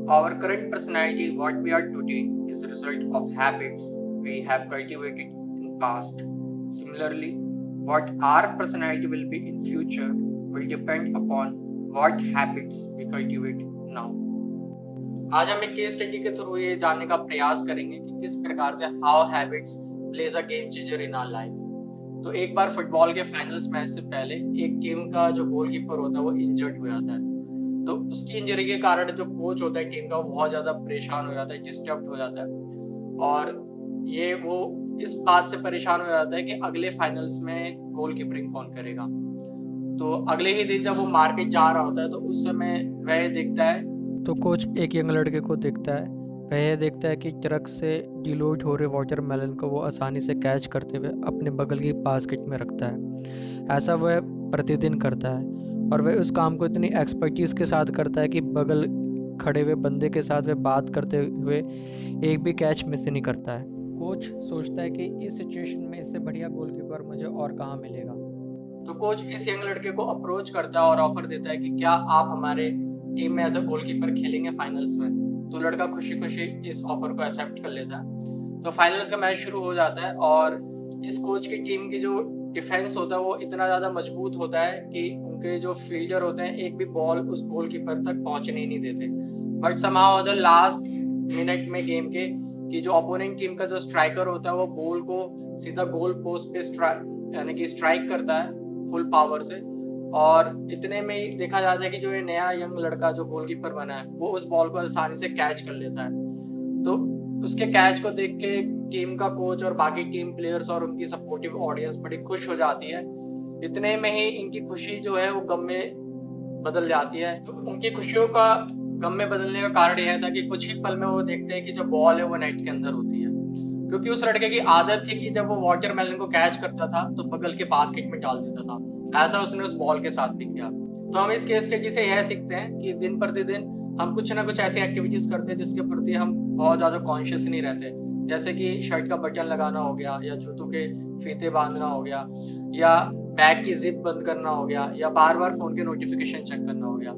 Our current personality, what we are today, is the result of habits we have cultivated in past. Similarly, what our personality will be in future will depend upon what habits we cultivate now. आज हम एक case study के through ये जानने का प्रयास करेंगे कि किस प्रकार से how habits plays a game changer in our life. तो एक बार फुटबॉल के फाइनल्स मैच से पहले एक टीम का जो गोलकीपर होता है वो इंजर्ड हो जाता है। तो उसकी इंजरी के कारण जो कोच होता है टीम का वो बहुत ज्यादा परेशान हो जाता है, डिस्टर्ब हो जाता है और वो इस बात से परेशान हो जाता है कि अगले फाइनल्स में गोलकीपिंग कौन करेगा। तो अगले ही दिन जब वो मार्केट जा रहा होता है तो उस समय वह देखता है तो कोच एक यंग लड़के को देखता है। वह यह देखता है कि ट्रक से डिलोड हो रहे वाटरमेलन को वो आसानी से कैच करते हुए अपने बगल की बास्केट में रखता है। ऐसा वह प्रतिदिन करता है और वह उस काम को इतनी एक्सपर्टीज़ के साथ करता है कि बगल खड़े हुए बंदे के साथ वह बात करते हुए एक भी कैच मिस नहीं करता है। कोच सोचता है कि इस सिचुएशन में इससे बढ़िया गोलकीपर मुझे और कहाँ मिलेगा। तो कोच इस यंग लड़के को अप्रोच करता है और ऑफर देता है कि क्या आप हमारे टीम में एज अ गोलकीपर खेलेंगे फाइनल्स में। तो लड़का खुशी खुशी इस ऑफर को एक्सेप्ट कर लेता है। तो फाइनल्स का मैच शुरू हो जाता है और इस कोच की टीम की जो डिफेंस होता है वो इतना ज्यादा मजबूत होता है कि उनके जो फील्डर होते हैं एक भी बॉल उस गोलकीपर तक पहुंचने ही नहीं देते। But somehow the last minute में गेम के कि जो अपोनेंट टीम का जो स्ट्राइकर होता है वो बॉल को सीधा गोल पोस्ट पे यानी कि स्ट्राइक करता है फुल पावर से। और इतने में ही देखा जाता है कि जो ये नया यंग लड़का जो गोलकीपर बना है वो उस बॉल को आसानी से कैच कर लेता है। तो उसके कैच को देख के टीम का कोच और बाकी टीम प्लेयर्स और उनकी सपोर्टिव ऑडियंस बड़ी खुश हो जाती है। इतने में ही इनकी खुशी जो है वो गम में बदल जाती है। तो उनकी खुशियों का गम में बदलने का कारण यह था कि कुछ ही पल में वो देखते हैं कि जो बॉल है वो नेट के अंदर होती है। क्योंकि उस लड़के की आदत थी कि जब वो वाटरमेलन को कैच करता था तो बगल के बास्केट में डाल देता था। ऐसा उसने उस बॉल के साथ भी किया। तो हम इस केस स्टडी से यह सीखते हैं कि दिन प्रतिदिन हम कुछ ना कुछ ऐसी एक्टिविटीज करते हैं जिसके प्रति हम बहुत ज्यादा कॉन्शियस नहीं रहते। जैसे कि शर्ट का बटन लगाना हो गया या जूतों के फीते बांधना हो गया या बैग की जिप बंद करना हो गया या बार बार फोन के नोटिफिकेशन चेक करना हो गया।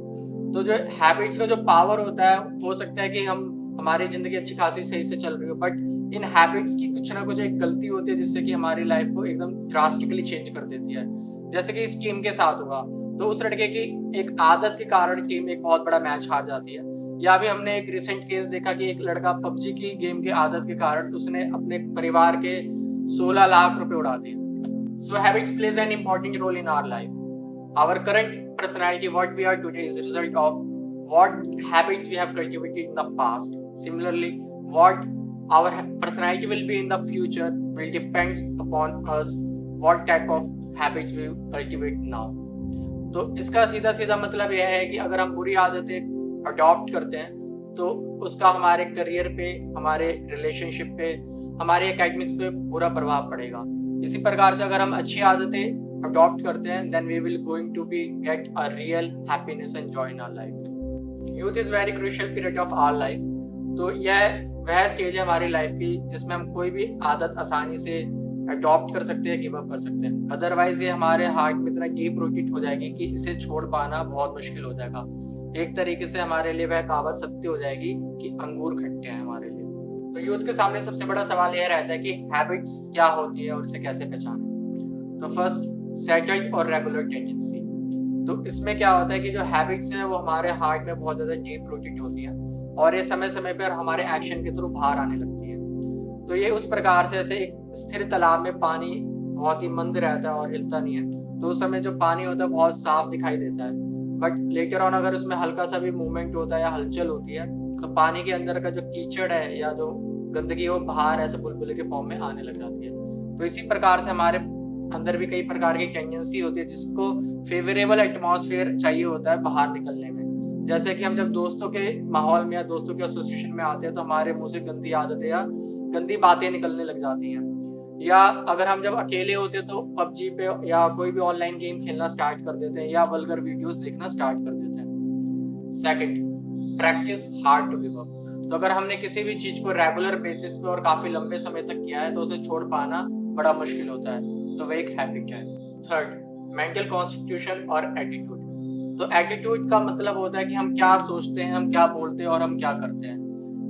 तो जो हैबिट्स का जो पावर होता है हो सकता है कि हमारी जिंदगी अच्छी खासी सही से चल रही हो बट इन हैबिट्स की कुछ ना कुछ एक गलती होती है जिससे कि हमारी लाइफ को एकदम ड्रास्टिकली चेंज कर देती है। जैसे कि इस टीम के साथ हुआ। तो उस लड़के की एक आदत के कारण टीम एक बहुत बड़ा मैच हार जाती है। या भी हमने एक रिसेंट केस देखा कि एक लड़का पबजी की गेम के आदत के कारण उसने अपने परिवार के 16 लाख रुपए उड़ा दिए। So habits plays an important role in our life. Our current personality, what we are today, is a result of what habits we have cultivated in the past. Similarly, what our personality will be in the future will depends upon us what type of habits we cultivate now. तो इसका सीधा सीधा मतलब यह है कि अगर हम बुरी आदतें अडॉप्ट करते हैं तो उसका हमारे करियर पे, हमारे रिलेशनशिप पे, हमारे एकेडमिक्स पे बुरा प्रभाव पड़ेगा। इसी प्रकार से अगर हम अच्छी आदतें अडॉप्ट करते हैं then we will going to be get a real happiness and joy in our life. Youth is very crucial period of our life. तो यह वह स्टेज है हमारी लाइफ की जिसमें हम कोई भी आदत आसानी से अडॉप्ट कर सकते हैं, गिव अप कर सकते हैं। अदरवाइज ये हमारे हार्ट में इतना डीप रूटेड हो जाएगी कि इसे छोड़ पाना बहुत मुश्किल हो जाएगा। एक तरीके से हमारे लिए वह कहावत सत्य हो जाएगी कि अंगूर खट्टे हैं हमारे लिए। तो यूथ के सामने सबसे बड़ा सवाल यह रहता है कि हैबिट्स क्या होती है और इसे कैसे पहचानें। तो फर्स्ट, सेटल्ड और रेगुलर टेंडेंसी। तो इसमें क्या होता है कि जो हैबिट्स है वो हमारे हार्ट में बहुत ज्यादा डीप रूटेड होती है और ये समय समय पर हमारे एक्शन के थ्रू बाहर आने लगती है। तो ये उस प्रकार से ऐसे एक स्थिर तालाब में पानी बहुत ही मंद रहता है और हिलता नहीं है। तो उस समय जो पानी होता है बहुत साफ दिखाई देता है बट लेटर ऑन अगर उसमें हल्का सा भी मूवमेंट होता है या हलचल होती है तो पानी के अंदर का जो कीचड़ है या जो गंदगी है वो बाहर ऐसे बुलबुले के फॉर्म में आने लग जाती है। तो इसी प्रकार से हमारे अंदर भी कई प्रकार की टेंडेंसी होती है जिसको फेवरेबल एटमॉस्फेयर चाहिए होता है बाहर निकलने में। जैसे कि हम जब दोस्तों के माहौल में या दोस्तों के एसोसिएशन में आते हैं तो हमारे मुंह से गंदी आदतें या गंदी बातें निकलने लग जाती हैं। या अगर हम जब अकेले होते हैं तो पबजी पे या कोई भी ऑनलाइन गेम खेलना स्टार्ट कर देते हैं या वल्गर वीडियोस देखना स्टार्ट कर देते हैं। Second, practice hard to give up. तो अगर हमने किसी भी चीज को रेगुलर बेसिस पे और काफी लंबे समय तक किया है तो उसे छोड़ पाना बड़ा मुश्किल होता है। तो वह एक हैबिट है। थर्ड, मेंटल कॉन्स्टिट्यूशन और एटीट्यूड। तो एटीट्यूड का मतलब होता है कि हम क्या सोचते हैं, हम क्या बोलते हैं और हम क्या करते हैं।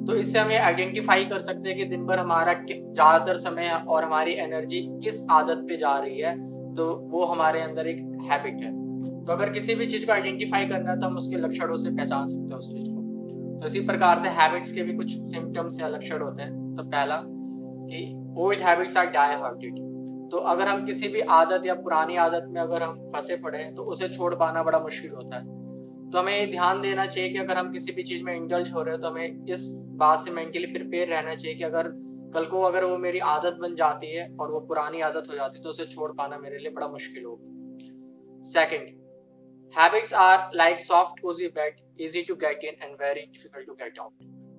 तो इससे हम ये आइडेंटिफाई कर सकते हैं कि दिन भर हमारा ज्यादातर समय और हमारी एनर्जी किस आदत पे जा रही है, तो वो हमारे अंदर एक हैबिट है। तो अगर किसी भी चीज को आइडेंटिफाई करना है तो हम उसके लक्षणों से पहचान सकते हैं उस चीज को। तो इसी प्रकार से हैबिट्स के भी कुछ सिम्टम्स या लक्षण होते हैं। तो पहला कि old habits are die hearted. तो अगर हम किसी भी आदत या पुरानी आदत में अगर हम फंसे पड़े हैं तो उसे छोड़ पाना बड़ा मुश्किल होता है। तो हमें ये ध्यान देना चाहिए कि अगर हम किसी भी चीज में इंडल्ज हो रहे हैं तो हमें इस बात से मेंटली प्रिपेयर रहना चाहिए कि अगर कल को अगर वो मेरी आदत बन जाती है और वो पुरानी आदत हो जाती है तो उसे छोड़ पाना मेरे लिए बड़ा मुश्किल होगा। Second, habits are like soft cosy bed, easy to get in and very difficult to get out.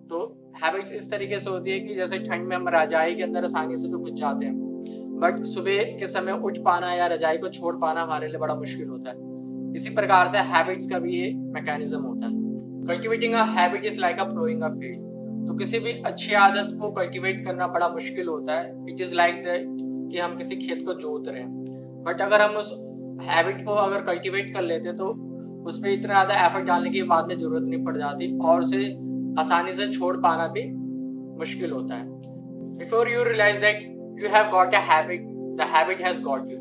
तो हैबिट्स इस तरीके से होती है कि जैसे ठंड में हम रजाई के अंदर आसानी से तो घुस जाते हैं, बट सुबह के समय उठ पाना या रजाई को छोड़ पाना हमारे लिए बड़ा मुश्किल होता है। इसी प्रकार से हैबिट्स का भी ये मैकेनिज्म होता है। Cultivating a habit is like a ploughing a field. तो किसी भी अच्छी आदत को कल्टिवेट करना बड़ा मुश्किल होता है। इट इज लाइक दैट कि हम किसी खेत को जोत रहे हैं, बट अगर हम उस हैबिट को अगर कल्टिवेट कर लेते तो उस पर इतना ज्यादा एफर्ट डालने की बाद में जरूरत नहीं पड़ जाती और उसे आसानी से छोड़ पाना भी मुश्किल होता है। Before you realise that you have got a habit, the habit has got you.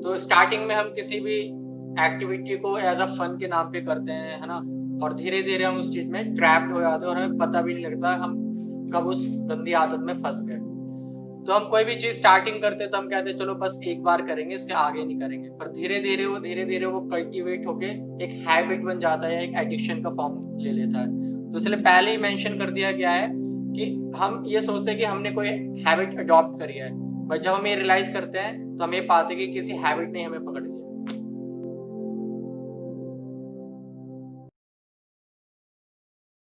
तो स्टार्टिंग में हम किसी भी एक्टिविटी को एज अ फन के नाम पे करते हैं, है ना, और धीरे धीरे हम उस चीज में ट्रैप्ड हो जाते हैं और हमें पता भी नहीं लगता हम कब उस गंदी आदत में फंस गए। तो हम कोई भी चीज स्टार्टिंग करते हैं तो हम कहते हैं चलो बस एक बार करेंगे, इसके आगे नहीं करेंगे, पर धीरे धीरे वो कल्टीवेट होके एक हैबिट बन जाता है, एक एडिक्शन का फॉर्म ले लेता है। तो इसलिए पहले ही मेंशन कर दिया गया है कि हम ये सोचते हैं कि हमने कोई हैबिट अडॉप्ट करी है, बट जब हम ये रियलाइज करते हैं तो हम ये पाते हैं कि किसी हैबिट ने हमें पकड़